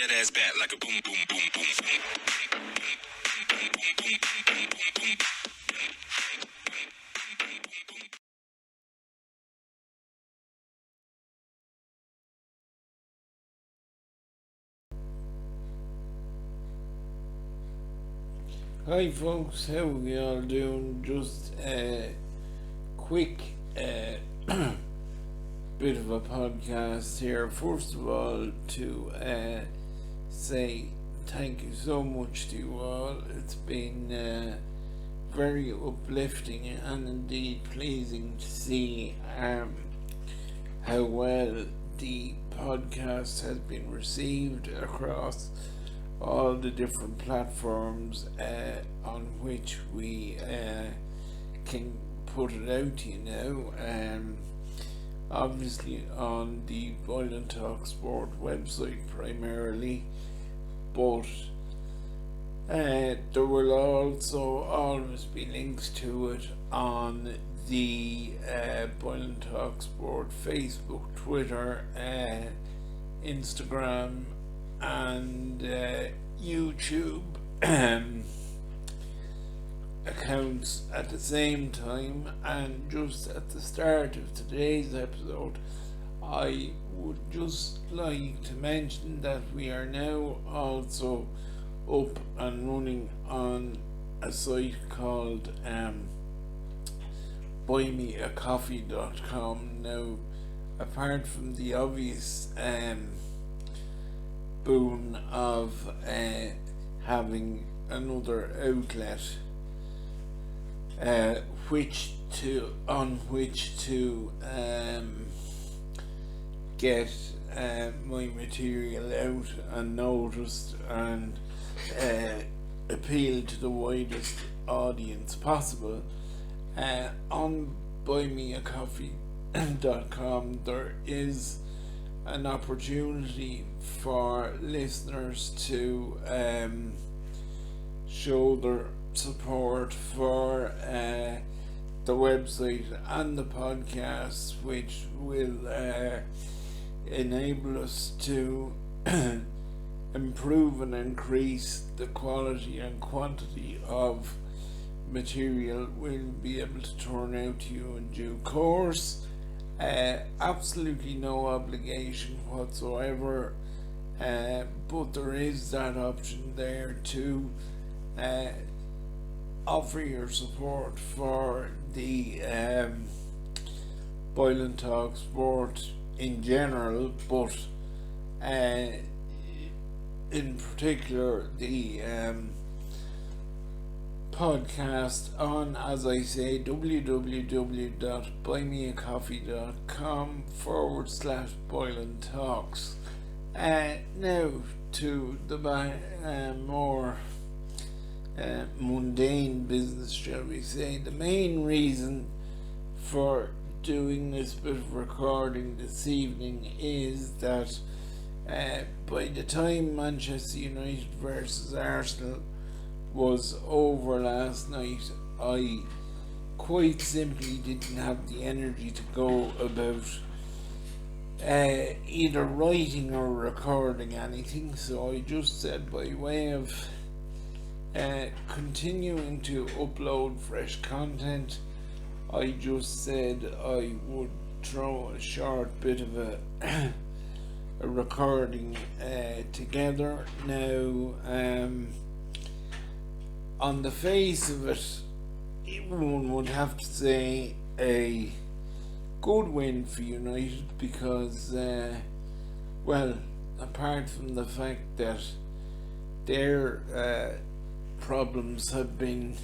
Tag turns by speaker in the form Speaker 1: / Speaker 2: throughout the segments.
Speaker 1: that ass back like a boom, boom, boom, boom, boom.
Speaker 2: Hi folks, how we all doing? Just a quick bit of a podcast here. First of all, to say thank you so much to you all. It's been very uplifting and indeed pleasing to see how well the podcast has been received across all the different platforms on which we can put it out to you now. Obviously on the Boylan Talk Sport website primarily, but there will also always be links to it on the Boylan Talk Sport Facebook, Twitter, Instagram and YouTube accounts at the same time. And just at the start of today's episode, I would just like to mention that we are now also up and running on a site called buymeacoffee.com. Now, apart from the obvious boon of having another outlet on which to get my material out and noticed and appeal to the widest audience possible, on buymeacoffee.com there is an opportunity for listeners to show their support for the website and the podcast, which will enable us to improve and increase the quality and quantity of material we'll be able to turn out to you in due course. Absolutely no obligation whatsoever, but there is that option there to offer your support for the Boylan Talk Sport in general, but in particular the podcast on, as I say, www.buymeacoffee.com/Boylan Talks. Now to the more mundane business, shall we say. The main reason for doing this bit of recording this evening is that by the time Manchester United versus Arsenal was over last night, I quite simply didn't have the energy to go about either writing or recording anything, so I just said, by way of continuing to upload fresh content, I just said I would throw a short bit of a recording together. Now, on the face of it, one would have to say a good win for United, because well, apart from the fact that their problems have been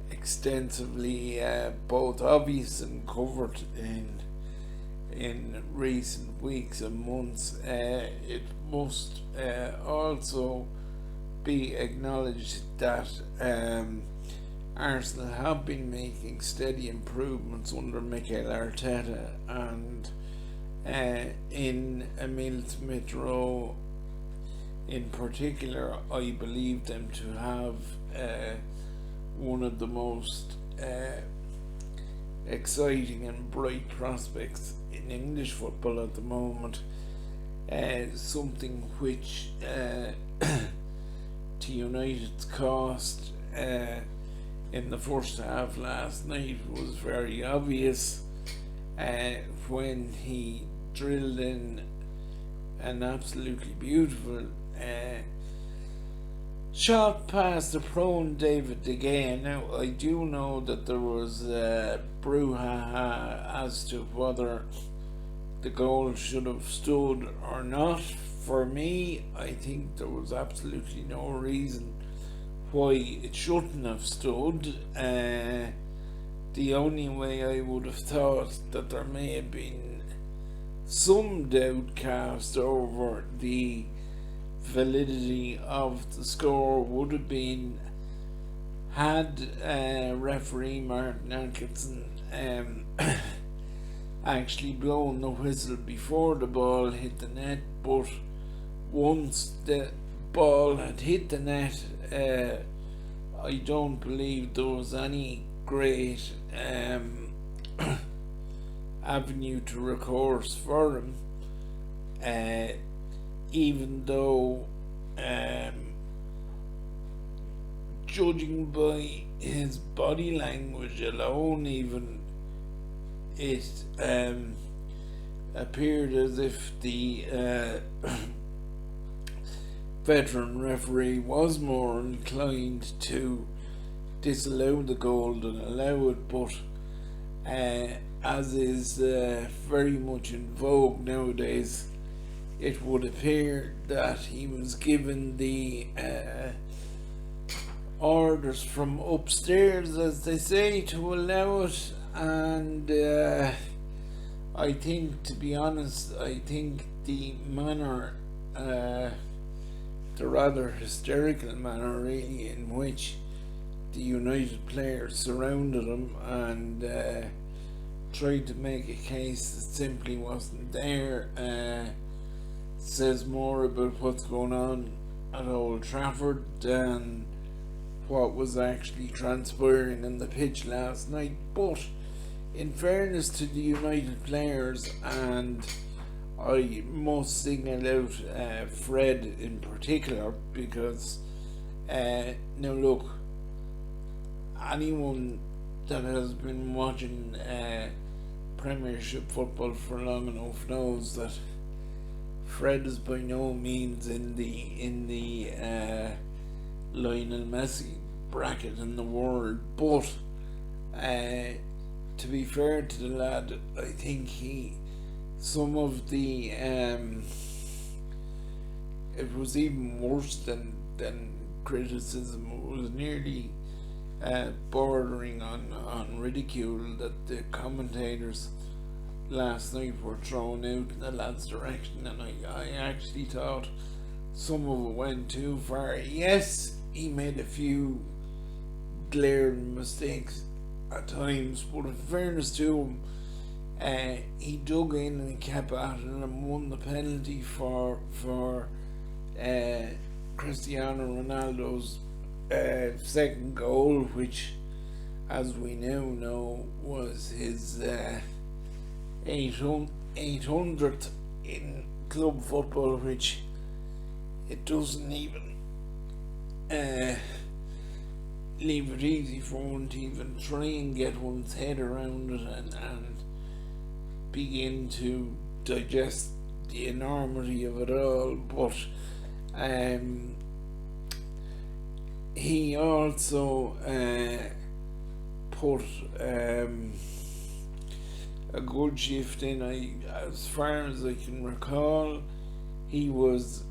Speaker 2: extensively both obvious and covered in recent weeks and months, it must also be acknowledged that Arsenal have been making steady improvements under Mikel Arteta, and in Emile Smith-Rowe in particular, I believe them to have one of the most exciting and bright prospects in English football at the moment. something which to United's cost in the first half last night was very obvious when he drilled in an absolutely beautiful shot past the prone David De Gea. Now, I do know that there was brouhaha as to whether the goal should have stood or not. For me, I think there was absolutely no reason why it shouldn't have stood. The only way I would have thought that there may have been some doubt cast over the validity of the score would have been had referee Martin Atkinson actually blown the whistle before the ball hit the net. But once the ball had hit the net, I don't believe there was any great avenue to recourse for him, even though judging by his body language alone, even it appeared as if the veteran referee was more inclined to disallow the goal than allow it. But as is very much in vogue nowadays, it would appear that he was given the orders from upstairs, as they say, to allow it. And I think, to be honest, I think the manner, the rather hysterical manner really, in which the United players surrounded him and tried to make a case that simply wasn't there, says more about what's going on at Old Trafford than what was actually transpiring on the pitch last night. But in fairness to the United players, and I must single out Fred in particular, because now look, anyone that has been watching Premiership football for long enough knows that Fred is by no means in the Lionel Messi bracket in the world, but to be fair to the lad, I think some of the it was even worse than criticism. It was nearly bordering on ridicule that the commentators last night were thrown out in the lad's direction, and I actually thought some of it went too far. Yes, he made a few glaring mistakes at times, but in fairness to him, he dug in and kept at it and won the penalty for Cristiano Ronaldo's second goal, which, as we now know, was his 800th in club football, which it doesn't even leave it easy for one to even try and get one's head around it and begin to digest the enormity of it all. But he also put a good shift in. As far as I can recall, he was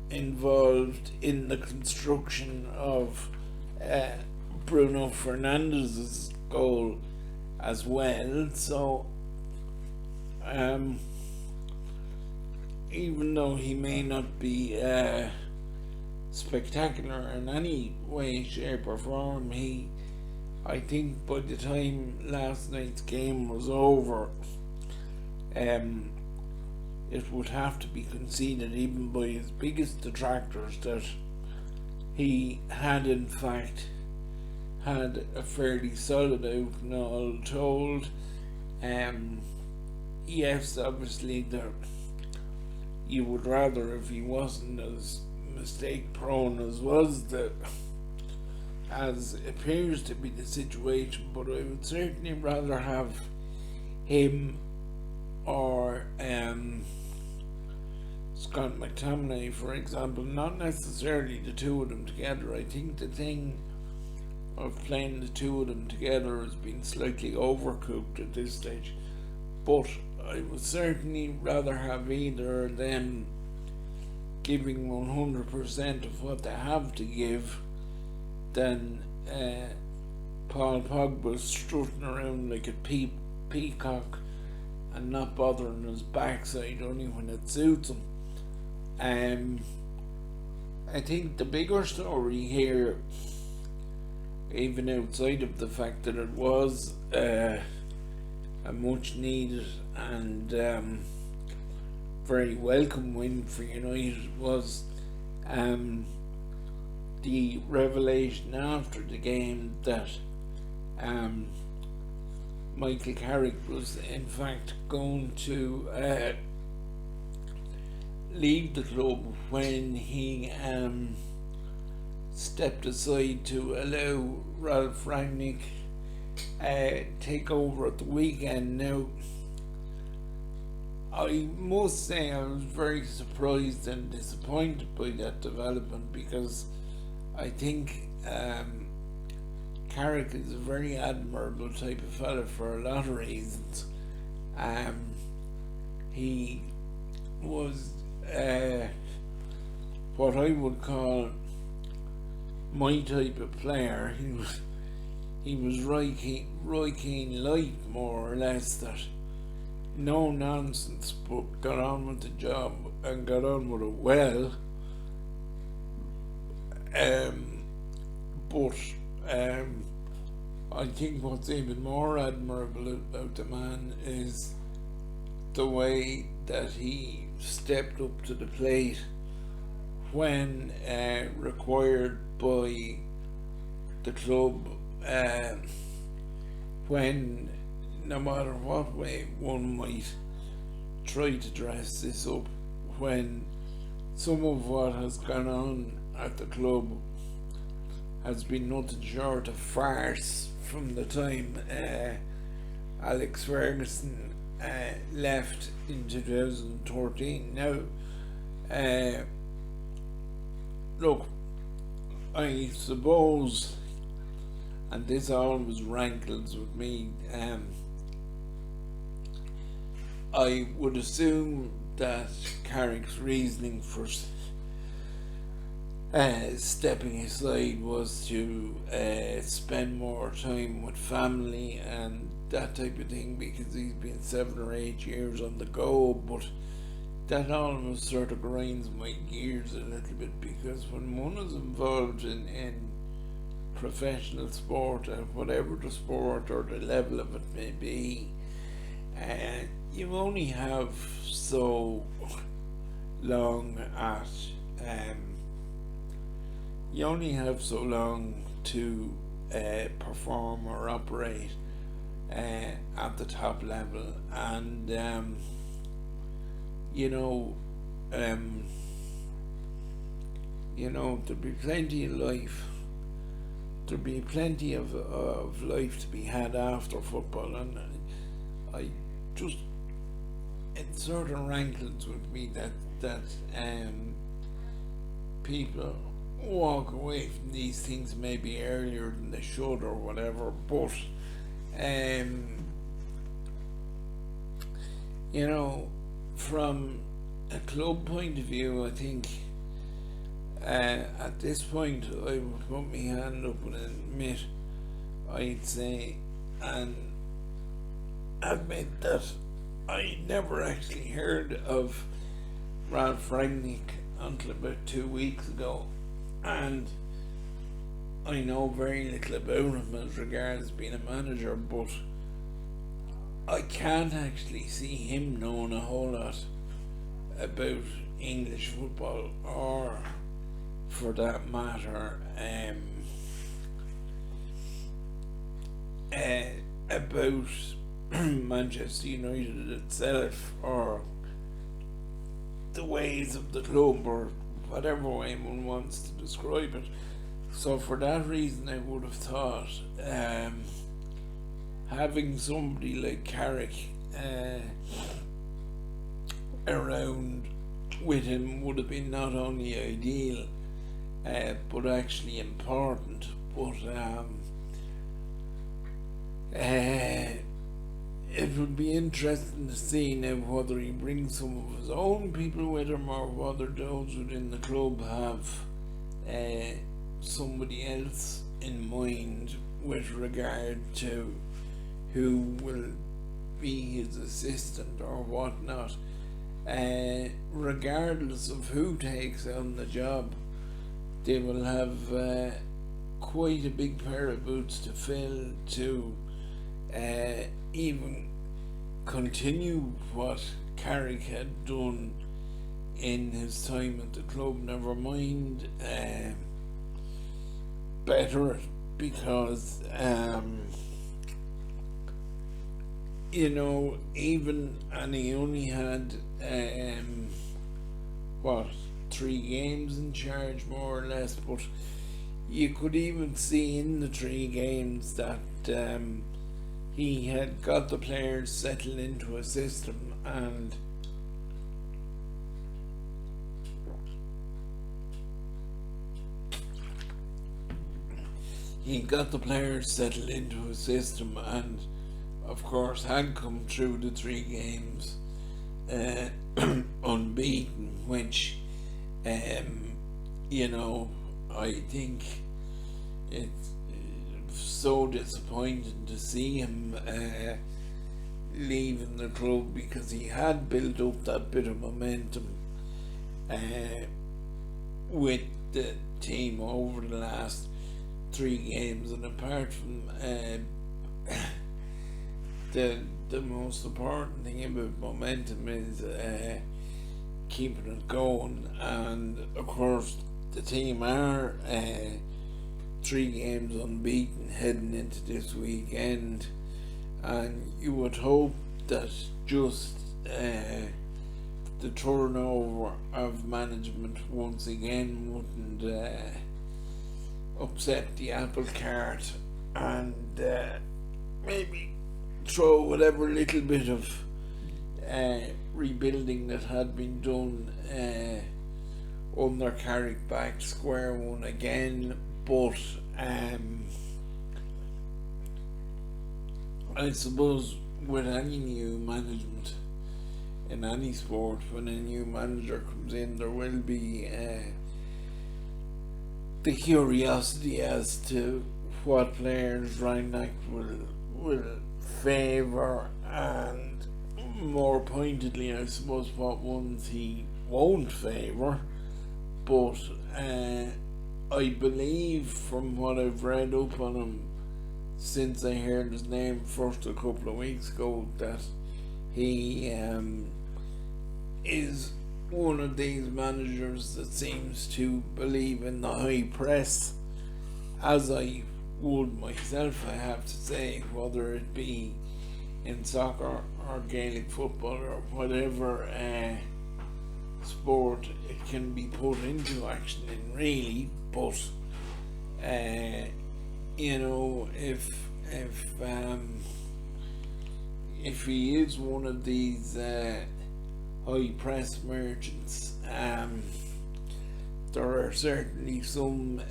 Speaker 2: involved in the construction of Bruno Fernandes's goal as well. So even though he may not be spectacular in any way, shape or form, I think by the time last night's game was over, it would have to be conceded, even by his biggest detractors, that he had in fact had a fairly solid outing all told. Yes, obviously you would rather if he wasn't as mistake prone as appears to be the situation, but I would certainly rather have him or Scott McTominay, for example, not necessarily the two of them together. I think the thing of playing the two of them together has been slightly overcooked at this stage, but I would certainly rather have either of them giving 100% of what they have to give than Paul Pogba strutting around like a peacock and not bothering his backside only when it suits him. I think the bigger story here, even outside of the fact that it was a much needed and very welcome win for United, was the revelation after the game that Michael Carrick was in fact going to leave the club when he stepped aside to allow Ralph Rangnick take over at the weekend. Now, I must say I was very surprised and disappointed by that development, because I think Carrick is a very admirable type of fella for a lot of reasons. He was what I would call my type of player. He was Roy Keane light, more or less, that no nonsense, but got on with the job and got on with it well. But I think what's even more admirable about the man is the way that he stepped up to the plate when required by the club, when, no matter what way one might try to dress this up, when some of what has gone on at the club has been nothing short of farce from the time Alex Ferguson left in 2013. Now, look, I suppose, and this always rankles with me, I would assume that Carrick's reasoning for stepping aside was to spend more time with family and that type of thing, because he's been 7 or 8 years on the go. But that almost sort of grinds my gears a little bit, because when one is involved in professional sport, and whatever the sport or the level of it may be, you only have so long to perform or operate at the top level, and there'll be plenty of life. There'll be plenty of life to be had after football, and it sort of rankles with me that people walk away from these things maybe earlier than they should or whatever. But from a club point of view, I think at this point I would put my hand up and admit, I'd say, and admit that I never actually heard of Ralph Rangnick until about 2 weeks ago, and I know very little about him as regards being a manager, but I can't actually see him knowing a whole lot about English football, or for that matter about Manchester United itself, or the ways of the club, or whatever way one wants to describe it. So for that reason, I would have thought having somebody like Carrick around with him would have been not only ideal, but actually important. But it would be interesting to see now whether he brings some of his own people with him, or whether those within the club have somebody else in mind with regard to who will be his assistant or whatnot. Regardless of who takes on the job, they will have quite a big pair of boots to fill to even continue what Carrick had done in his time at the club, never mind better it, because even, and he only had 3 games in charge, more or less, but you could even see in the 3 games that he had got the players settled into a system, and of course had come through the 3 games unbeaten, which I think it's so disappointing to see him leaving the club, because he had built up that bit of momentum with the team over the last 3 games, and apart from the most important thing about momentum is keeping it going. And of course the team are 3 games unbeaten heading into this weekend, and you would hope that just the turnover of management once again wouldn't upset the apple cart, and maybe throw whatever little bit of rebuilding that had been done under Carrick back to square one again. But I suppose with any new management in any sport, when a new manager comes in, there will be the curiosity as to what players Rangnick will favour, and more pointedly, I suppose, what ones he won't favour. But I believe, from what I've read up on him since I heard his name first a couple of weeks ago, that he is one of these managers that seems to believe in the high press, as I would myself, I have to say, whether it be in soccer or Gaelic football or whatever sport it can be put into action in, really. But if he is one of these high press merchants, there are certainly some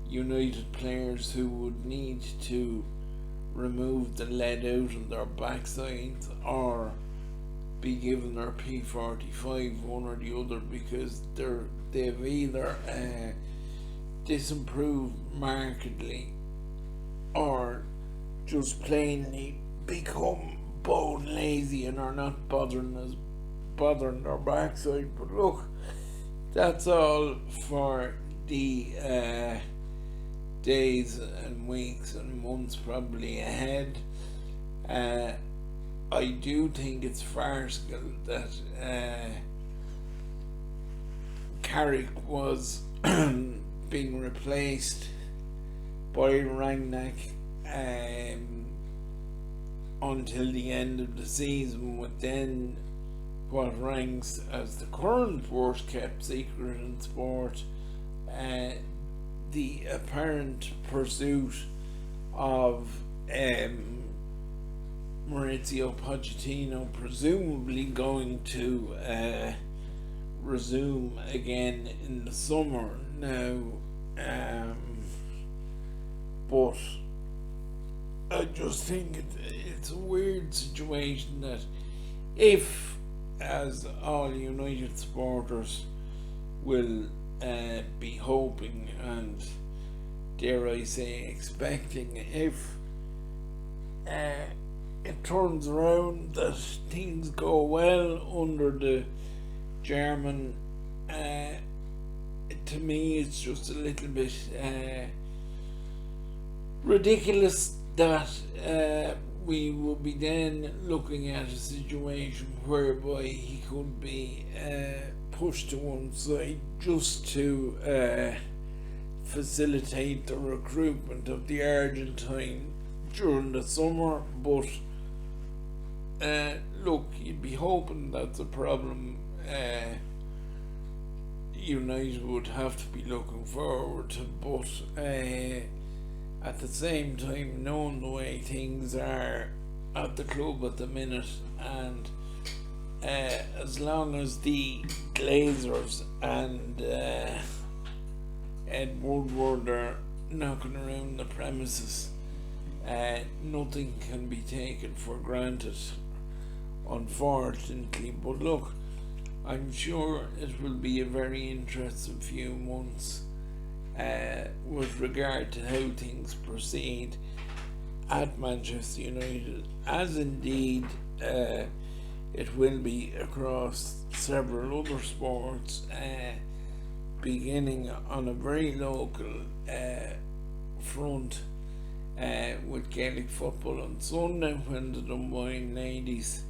Speaker 2: United players who would need to remove the lead out of their backsides, or be given their P45, one or the other, because they've either disimproved markedly, or just plainly become bone lazy and are not bothering their backside. But look, that's all for the days and weeks and months probably ahead. I do think it's farcical that Carrick was being replaced by Rangnick until the end of the season, with then what ranks as the current worst kept secret in sport, the apparent pursuit of Maurizio Pochettino presumably going to resume again in the summer now, but I just think it's a weird situation that if, as all United supporters will be hoping and, dare I say, expecting, if it turns around that things go well under the German, to me it's just a little bit ridiculous that we will be then looking at a situation whereby he could be pushed to one side just to facilitate the recruitment of the Argentine during the summer. But look, you'd be hoping that's a problem United would have to be looking forward to, but at the same time, knowing the way things are at the club at the minute, and as long as the Glazers and Ed Woodward are knocking around the premises, nothing can be taken for granted, unfortunately. But look, I'm sure it will be a very interesting few months with regard to how things proceed at Manchester United, as indeed it will be across several other sports, beginning on a very local front with Gaelic football on Sunday, when the Dunboyne ladies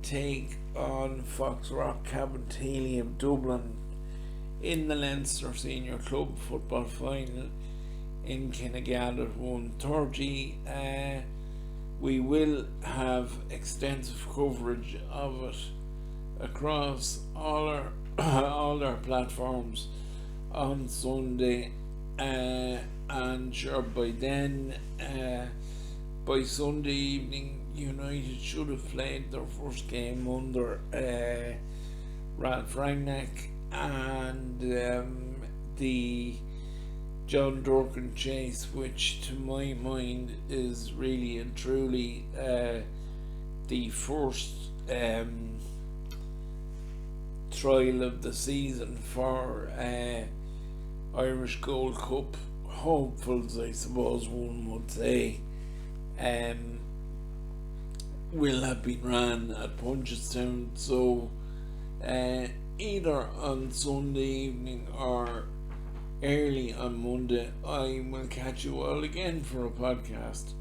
Speaker 2: take on Foxrock Cabinteely of Dublin in the Leinster Senior Club football final in Kinnegad at 1:30. We will have extensive coverage of it across all our platforms on Sunday, and sure, by then, by Sunday evening, United should have played their first game under Ralph Rangnick, and the John Durkan chase, which to my mind is really and truly the first trial of the season for Irish Gold Cup hopefuls, I suppose one would say, will have been ran at Punchestown. So either on Sunday evening or early on Monday, I will catch you all again for a podcast.